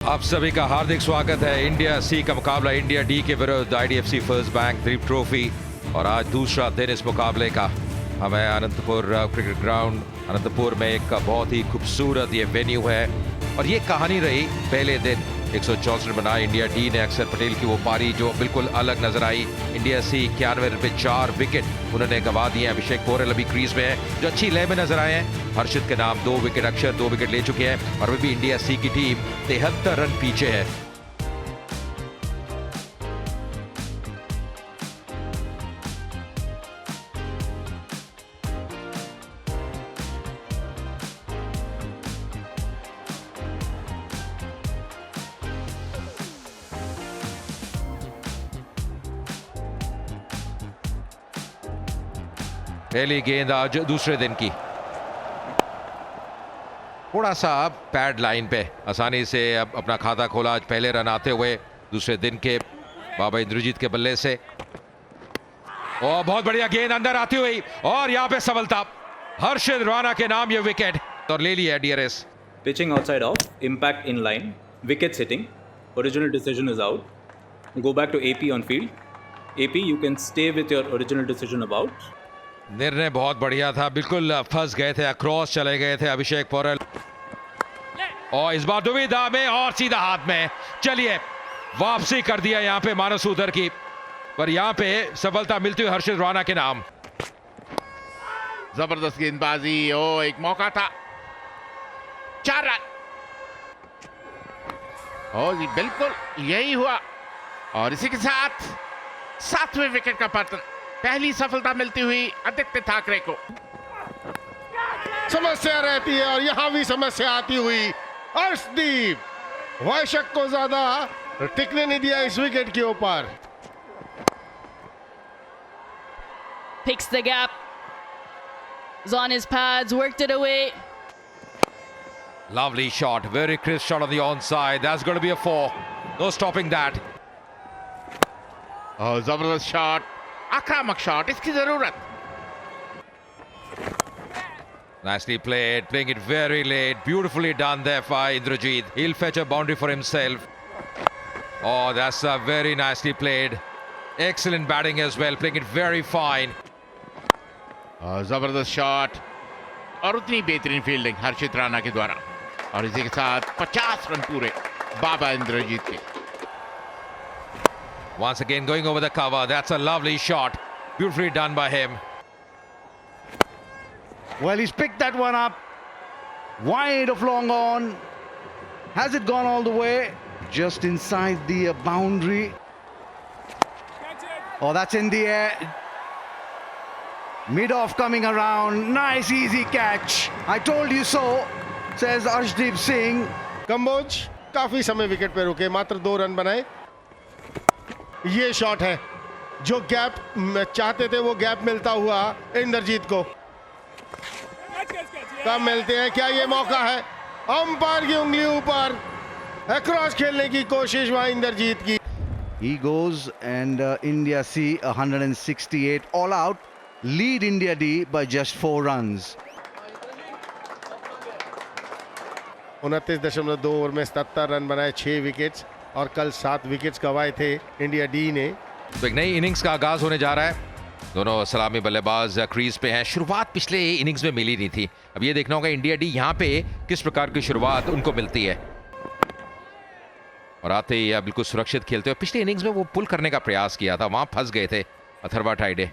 आप सभी का हार्दिक स्वागत है। इंडिया सी का मुकाबला इंडिया डी के विरुद्ध आईडीएफसी फर्स्ट बैंक द्वीप ट्रॉफी और आज दूसरा दिन इस मुकाबले का। हमें अनंतपुर क्रिकेट ग्राउंड अनंतपुर में एक बहुत ही खूबसूरत ये वेन्यू है और ये कहानी रही पहले दिन 164 रन बनाए इंडिया डी ने। अक्षर पटेल की वो पारी जो बिल्कुल अलग नजर आई। इंडिया सी 91 रन पे 4 विकेट उन्होंने गंवा दिए। अभिषेक पोरेल अभी क्रीज में है जो अच्छी लय में नजर आए हैं। हर्षित के नाम 2 विकेट, अक्षर 2 विकेट ले चुके हैं और अभी भी इंडिया सी की टीम 73 रन पीछे है। पहली गेंद आज दूसरे दिन की, थोड़ा सा पैड लाइन पे आसानी से अब अपना खाता खोला आज पहले रन आते हुए दूसरे दिन के बाबा इंद्रजीत के बल्ले से। और बहुत बढ़िया गेंद अंदर आती हुई और यहाँ पे सफलता। हर्षित राणा के नाम ये विकेट और ले लिया DRS. Pitching outside off, impact in line, wicket sitting, original decision is out. Go back to AP on field. AP, you can stay with your original decision about. निर्णय बहुत बढ़िया था, बिल्कुल फंस गए थे, अक्रॉस चले गए थे अभिषेक पोरेल और इस बार दुविधा में और सीधा हाथ में। चलिए वापसी कर दिया यहाँ पे मानस उधर की, पर यहाँ पे सफलता मिलती हुई हर्षित राणा के नाम। जबरदस्त गेंदबाजी, ओ एक मौका था, 4 रन। ओ जी बिल्कुल यही हुआ और इसी के साथ 7वें विकेट का पतन। पहली सफलता मिलती हुई आदित्य ठाकरे को। समस्या रहती है और यहां भी समस्या आती हुई। अर्शदीप वैशक को ज्यादा टिकने नहीं दिया इस विकेट के ऊपर। Picks the gap. Is on his pads, worked it away. Lovely shot, very crisp shot on the onside. That's going to be a 4. No stopping that. और जबरदस्त शॉट, आक्रामक शॉट, इसकी जरूरत। Nicely played, playing it very late. Beautifully done there by Indrajit. He'll fetch a boundary for himself. Oh, that's very nicely played. Excellent batting as well, playing it very fine. और जबरदस्त shot और उतनी बेहतरीन fielding हर्षित राणा के द्वारा और इसी के साथ 50 रन पूरे बाबा इंद्रजीत के। Once again going over the cover. That's a lovely shot. Beautifully done by him. Well, he's picked that one up. Wide of long on. Has it gone all the way? Just inside the boundary. Oh, that's in the air. Mid-off coming around. Nice, easy catch. I told you so, says Arshdeep Singh. Kamboj काफी समय wicket पे रुके, मात्र 2 run बनाए। ये shot है जो gap चाहते थे, वो गैप मिलता हुआ इंद्रजीत को। कब मिलते हैं, क्या ये मौका है? अंपायर की उंगली ऊपर, अक्रॉस खेलने की कोशिश वहां इंद्रजीत की। He goes and India C 168 all out. Lead India D by just 4 runs. 29.2 over में 77 रन बनाए, 6 विकेट्स और कल 7 विकेट्स गंवाए थे इंडिया डी ने। तो एक नई इनिंग्स का आगाज होने जा रहा है। दोनों सलामी बल्लेबाज क्रीज पे हैं। शुरुआत पिछले इनिंग्स में मिली नहीं थी, अब ये देखना होगा इंडिया डी यहाँ पे किस प्रकार की शुरुआत उनको मिलती है। और आते ही बिल्कुल सुरक्षित खेलते हुए पिछले इनिंग्स में वो पुल करने का प्रयास किया था, वहां फंस गए थे अथर्वा टाइडे।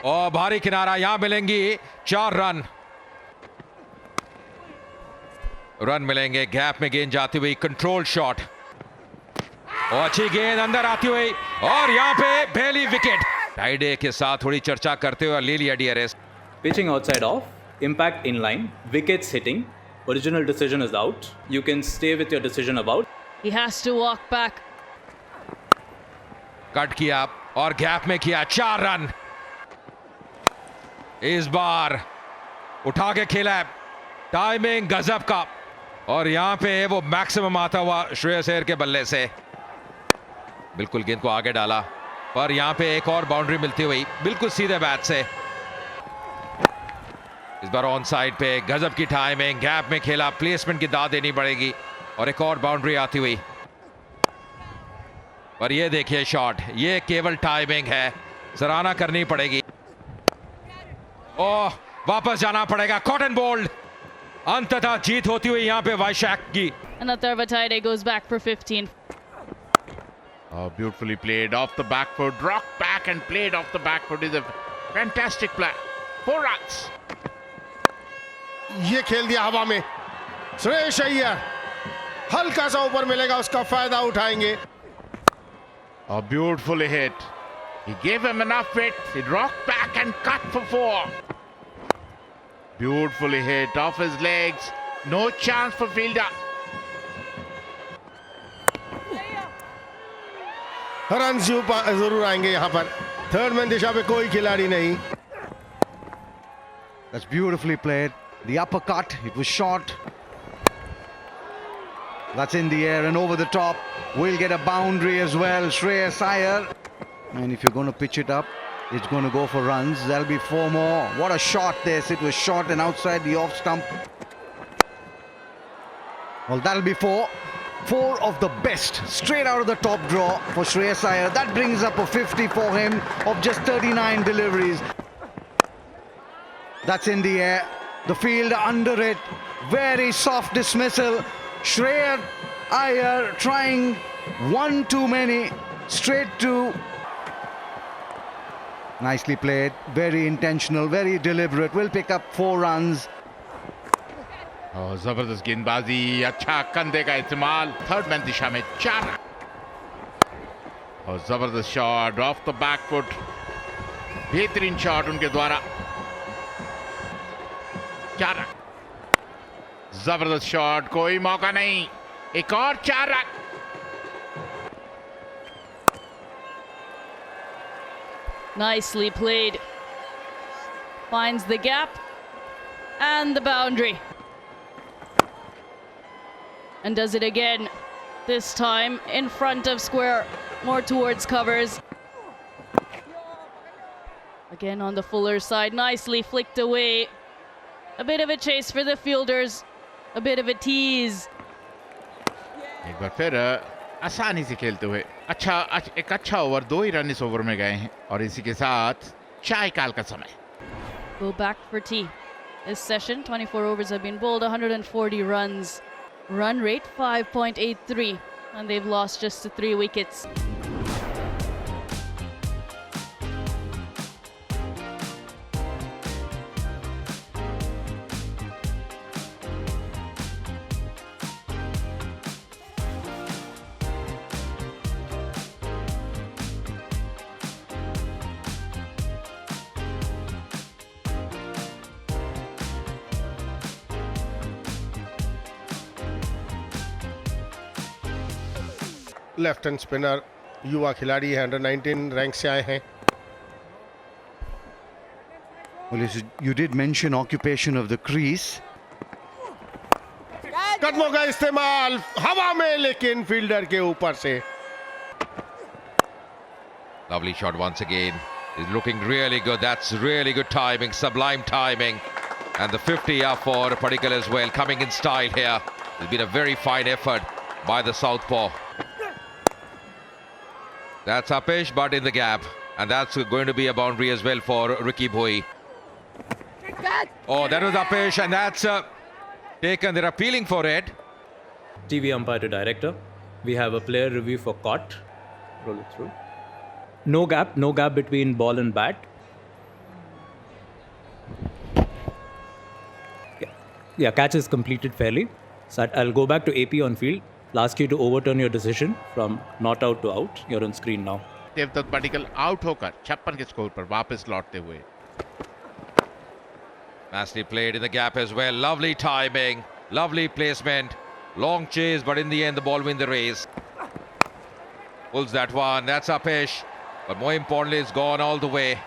और भारी किनारा, यहां मिलेंगी 4 रन। रन मिलेंगे, गैप में गेंद जाती हुई, कंट्रोल शॉट और अच्छी गेंद अंदर आती हुई और यहां पे पहली विकेट। टाइडे के साथ थोड़ी चर्चा करते हुए ले लिया DRS. Pitching outside off, impact in line, wicket sitting, original decision is out. You can stay with your decision about. He has to walk back. Cut किया और गैप में किया 4 रन। इस बार उठा के खेला, टाइमिंग गजब का और यहां पे वो मैक्सिमम आता हुआ श्रेयस अय्यर के बल्ले से बिल्कुल गेंद को आगे डाला, पर यहां पे एक और बाउंड्री मिलती हुई बिल्कुल सीधे बैट से। इस बार ऑन साइड पे गजब की टाइमिंग, गैप में खेला, प्लेसमेंट की दाद देनी पड़ेगी। और एक और बाउंड्री आती हुई। पर ये देखिए शॉट, ये केवल टाइमिंग है, सराहना करनी पड़ेगी। ओह, वापस जाना पड़ेगा। कॉटन बोल्ड, अंततः जीत होती हुई यहाँ पे वैशाख की। And Atharva Taide goes back for 15. Oh, beautifully played off the back foot, rocked back and played off the back foot is a fantastic play. 4 runs. ये खेल दिया हवा में। श्रेयस अय्यर हल्का सा ऊपर मिलेगा, उसका फायदा उठाएंगे। Oh, beautifully hit. He gave him enough width. He rocked back and cut for 4. Beautifully hit off his legs. No chance for fielder. Run जरूर आएंगे यहाँ पर। थर्ड मैन दिशा पे कोई खिलाड़ी नहीं। That's beautifully played. The uppercut, it was short. That's in the air and over the top. We'll get a boundary as well. Shreyas Iyer. And if you're going to pitch it up, it's going to go for runs. There'll be 4 more. What a shot this. It was short and outside the off stump. Well, that'll be 4. 4 of the best straight out of the top draw for Shreyas Iyer. That brings up a 50 for him of just 39 deliveries. That's in the air. The field under it. Very soft dismissal. Shreyas Iyer trying one too many. Straight to. Nicely played. Very intentional. Very deliberate. Will pick up 4 runs. Oh, जबरदस्त गेंदबाजी, अच्छा कंधे का इस्तेमाल। Third man दिशा में 4 run. और जबरदस्त shot of the back foot, बेहतरीन शॉट उनके द्वारा। 4 रन। जबरदस्त शॉट, कोई मौका नहीं। एक और 4 run. Nicely played. Finds the gap and the boundary. And does it again. This time in front of square, more towards covers. Again on the fuller side, nicely flicked away. A bit of a chase for the fielders. A bit of a tease. एक बार फिर आसानी से खेलते हुए एक अच्छा over, 2 ही run इस over में गए हैं और इसी के साथ चाय काल का समय। Go back for tea. This session, 24 overs have been bowled, 140 runs. Run rate 5.83, and they've lost just to 3 wickets. Left hand spinner, युवा खिलाड़ी है, अंडर 19 रैंक से आए हैं। Well, you did mention occupation of the crease. कदमों का इस्तेमाल हवा में, लेकिन फील्डर के ऊपर से। Lovely shot once again. He's looking really good. That's really good timing, sublime timing. And the 50 up for Padikkal as well, coming in style here. It's been a very fine effort by the southpaw. That's upish, but in the gap. And that's going to be a boundary as well for Ricky Bhoi. Oh, that was upish, and that's taken. They're appealing for it. TV umpire to director. We have a player review for caught. Roll it through. No gap between ball and bat. Yeah, catch is completed fairly. So I'll go back to AP on field. I'll ask you to overturn your decision from not out to out. You're on screen now. Devdutt Padikkal out होकर 56 के score पर वापस लौटते हुए। Nicely played in the gap as well. Lovely timing, lovely placement. Long chase, but in the end, the ball wins the race. Pulls that one. That's upish. But more importantly, it's gone all the way.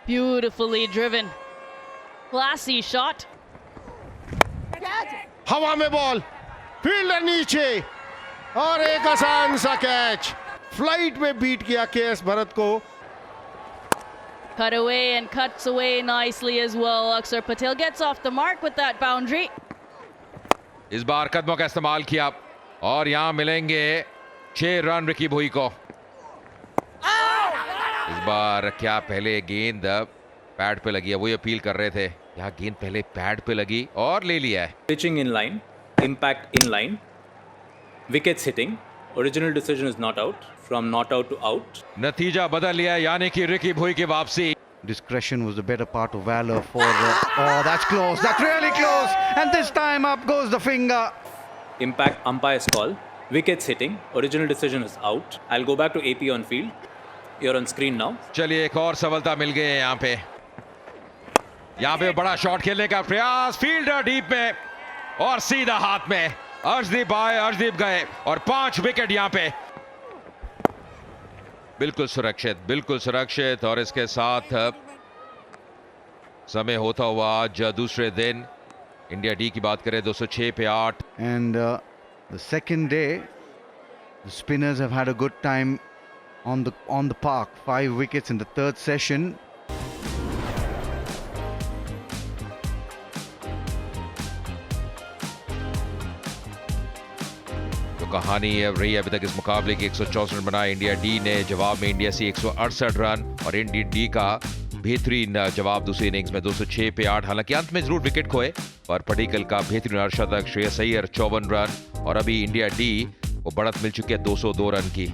Beautifully driven. Classy shot. हवा में ball, fielder नीचे और एक आसान सा catch. Flight में beat किया KS Bharat को। Cut away and cuts away nicely as well. Akshar Patel gets off the mark with that boundary. इस बार कदमों का इस्तेमाल किया और यहां मिलेंगे 6 रन रिकी भोई को। इस बार क्या पहले गेंद पैड पे लगी है, वही अपील कर रहे थे। यहाँ गेंद पहले पैड पे लगी और ले लिया है। Pitching in line, impact in line, wickets hitting. Original decision is not out. From not out to out. नतीजा बदल लिया है, यानी कि रिकी भोई की वापसी। Discretion was the better part of valor for... oh, that's close. That's really close. And this time up goes the finger. Impact umpire's call. Wickets hitting. Original decision is out. I'll go back to AP on field. You're on screen now. चलिए एक और सफलता मिल गई है यहाँ पे बड़ा shot खेलने का प्रयास, फील्डर डीप में और सीधा हाथ में। अर्शदीप आए, अर्शदीप गए और 5 विकेट यहाँ पे। बिल्कुल सुरक्षित और इसके साथ समय होता हुआ आज दूसरे दिन इंडिया डी की बात करें 206 पे 8। And the second day, the spinners have had a good time on the park. 5 wickets in the third session. तो कहानी रही अभी तक इस मुकाबले की 164 रन बनाए इंडिया डी ने, जवाब में इंडिया सी 168 रन और इंडिया डी का बेहतरीन जवाब दूसरी इनिंग्स में 206 पे 8। हालांकि अंत में जरूर विकेट खोए और पडिक्कल का बेहतरीन अर्धशतक, श्रेयस अय्यर 54 रन और अभी इंडिया डी को बढ़त मिल चुकी है 202 रन की।